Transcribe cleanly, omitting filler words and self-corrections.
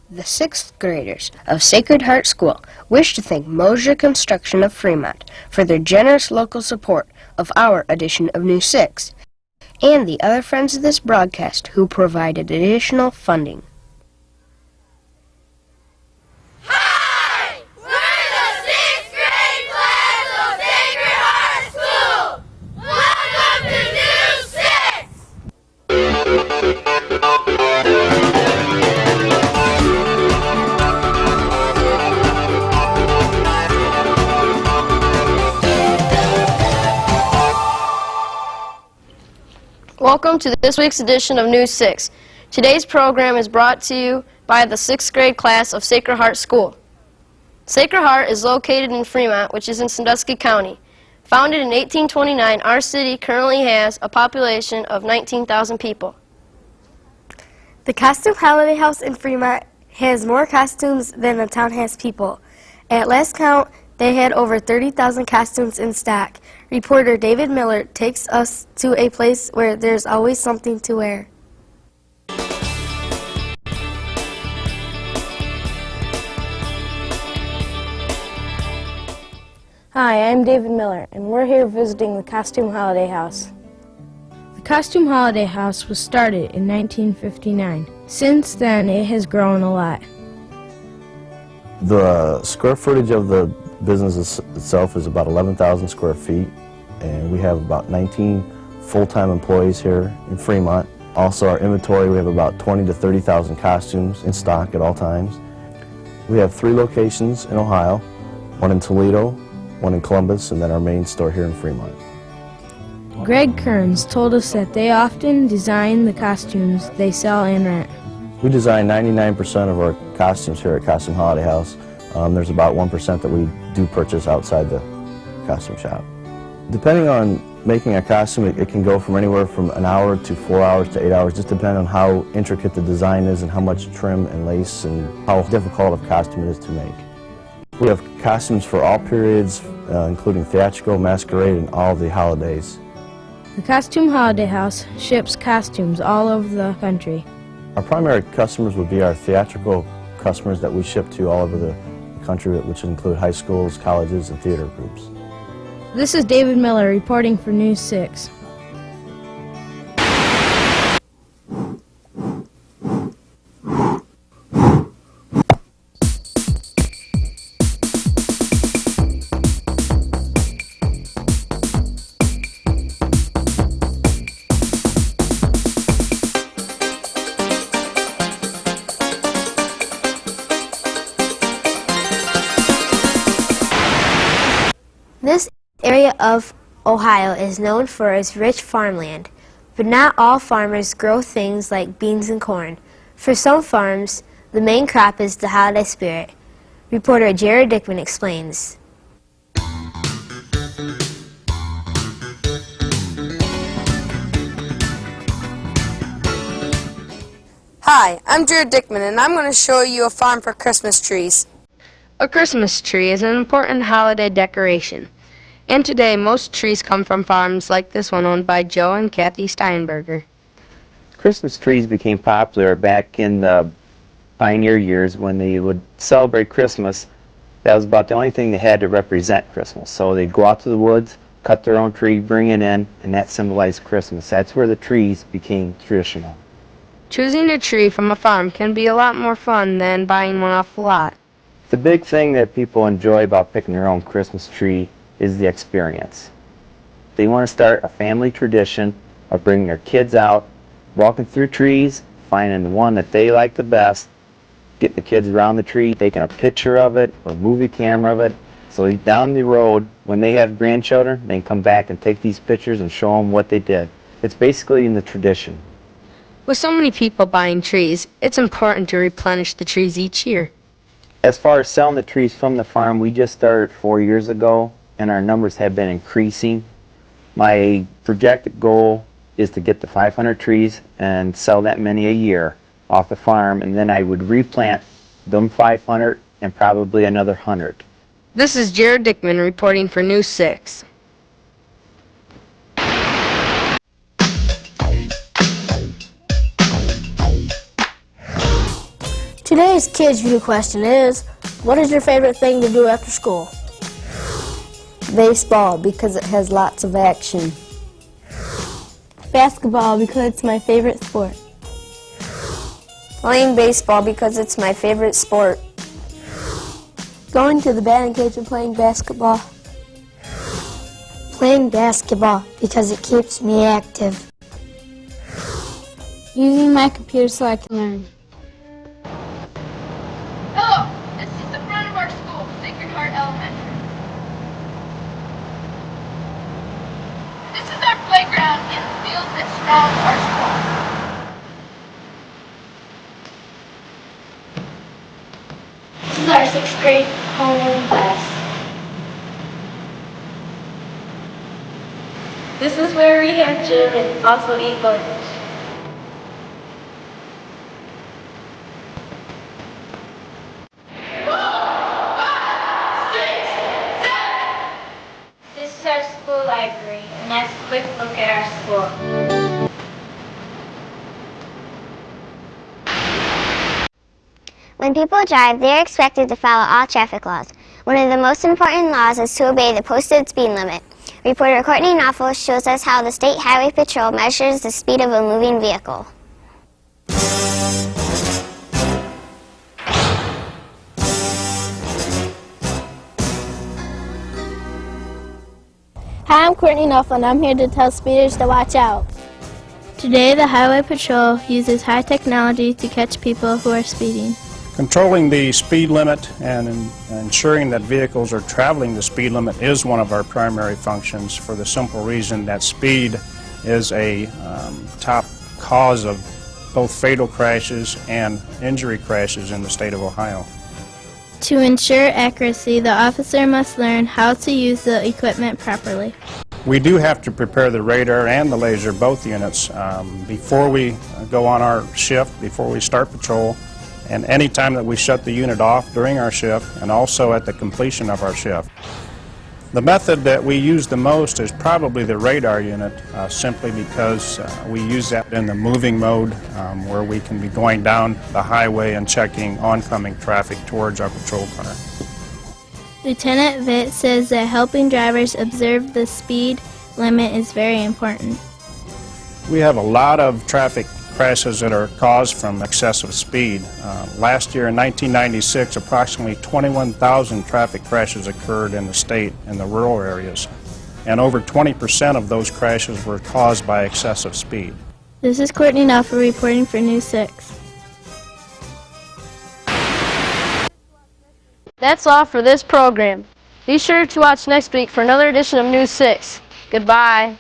The 6th graders of Sacred Heart School wish to thank Mosier Construction of Fremont for their generous local support of our edition of New 6, and the other friends of this broadcast who provided additional funding. Hi! We're the 6th grade class of Sacred Heart School! Welcome to New 6! Welcome to this week's edition of News 6. Today's program is brought to you by the 6th grade class of Sacred Heart School. Sacred Heart is located in Fremont, which is in Sandusky County. Founded in 1829, our city currently has a population of 19,000 people. The Costume Holiday House in Fremont has more costumes than the town has people. At last count, they had over 30,000 costumes in stock. Reporter David Miller takes us to a place where there's always something to wear. Hi, I'm David Miller, and we're here visiting the Costume Holiday House. The Costume Holiday House was started in 1959. Since then, it has grown a lot. The square footage of the business itself is about 11,000 square feet, and we have about 19 full-time employees here in Fremont. Also, our inventory, we have about 20 to 30,000 costumes in stock at all times. We have 3 locations in Ohio, one in Toledo, one in Columbus, and then our main store here in Fremont. Greg Kearns told us that they often design the costumes they sell and rent. We design 99% of our costumes here at Costume Holiday House. There's about 1% that we do purchase outside the costume shop. Depending on making a costume, it can go from anywhere from an hour to 4 hours to 8 hours, just depending on how intricate the design is and how much trim and lace and how difficult of a costume it is to make. We have costumes for all periods, including theatrical, masquerade, and all the holidays. The Costume Holiday House ships costumes all over the country. Our primary customers would be our theatrical customers that we ship to all over the country, which include high schools, colleges, and theater groups. This is David Miller reporting for News 6. This area of Ohio is known for its rich farmland, but not all farmers grow things like beans and corn. For some farms, the main crop is the holiday spirit. Reporter Jared Dickman explains. Hi, I'm Jared Dickman, and I'm going to show you a farm for Christmas trees. A Christmas tree is an important holiday decoration. And today, most trees come from farms like this one owned by Joe and Kathy Steinberger. Christmas trees became popular back in the pioneer years when they would celebrate Christmas. That was about the only thing they had to represent Christmas. So they'd go out to the woods, cut their own tree, bring it in, and that symbolized Christmas. That's where the trees became traditional. Choosing a tree from a farm can be a lot more fun than buying one off the lot. The big thing that people enjoy about picking their own Christmas tree is the experience. They want to start a family tradition of bringing their kids out, walking through trees, finding the one that they like the best, getting the kids around the tree, taking a picture of it or a movie camera of it, so down the road, when they have grandchildren, they can come back and take these pictures and show them what they did. It's basically in the tradition. With so many people buying trees, it's important to replenish the trees each year. As far as selling the trees from the farm, we just started 4 years ago, and our numbers have been increasing. My projected goal is to get to 500 trees and sell that many a year off the farm, and then I would replant them 500 and probably another 100. This is Jared Dickman reporting for News 6. Today's Kids View question is, what is your favorite thing to do after school? Baseball, because it has lots of action. Basketball, because it's my favorite sport. Playing baseball because it's my favorite sport. Going to the batting cage and playing basketball. Playing basketball because it keeps me active. Using my computer so I can learn. Hello, this is the front of our school, Sacred Heart Elementary. This is our playground in the fields that surround our school. This is our 6th grade homeroom class. This is where we have gym and also eat lunch. This is our school library, and that's a quick look at our school. When people drive, they are expected to follow all traffic laws. One of the most important laws is to obey the posted speed limit. Reporter Courtney Knopfel shows us how the State Highway Patrol measures the speed of a moving vehicle. Hi, I'm Courtney Knopfel, and I'm here to tell speeders to watch out. Today, the Highway Patrol uses high technology to catch people who are speeding. Controlling the speed limit and ensuring that vehicles are traveling the speed limit is one of our primary functions, for the simple reason that speed is a top cause of both fatal crashes and injury crashes in the state of Ohio. To ensure accuracy, the officer must learn how to use the equipment properly. We do have to prepare the radar and the laser, both units, before we go on our shift, before we start patrol, and any time that we shut the unit off during our shift, and also at the completion of our shift. The method that we use the most is probably the radar unit, simply because we use that in the moving mode, where we can be going down the highway and checking oncoming traffic towards our patrol car. Lieutenant Vitt says that helping drivers observe the speed limit is very important. We have a lot of traffic crashes that are caused from excessive speed. Last year in 1996, approximately 21,000 traffic crashes occurred in the state in the rural areas, and over 20% of those crashes were caused by excessive speed. This is Courtney Knopfel reporting for News 6. That's all for this program. Be sure to watch next week for another edition of News 6. Goodbye.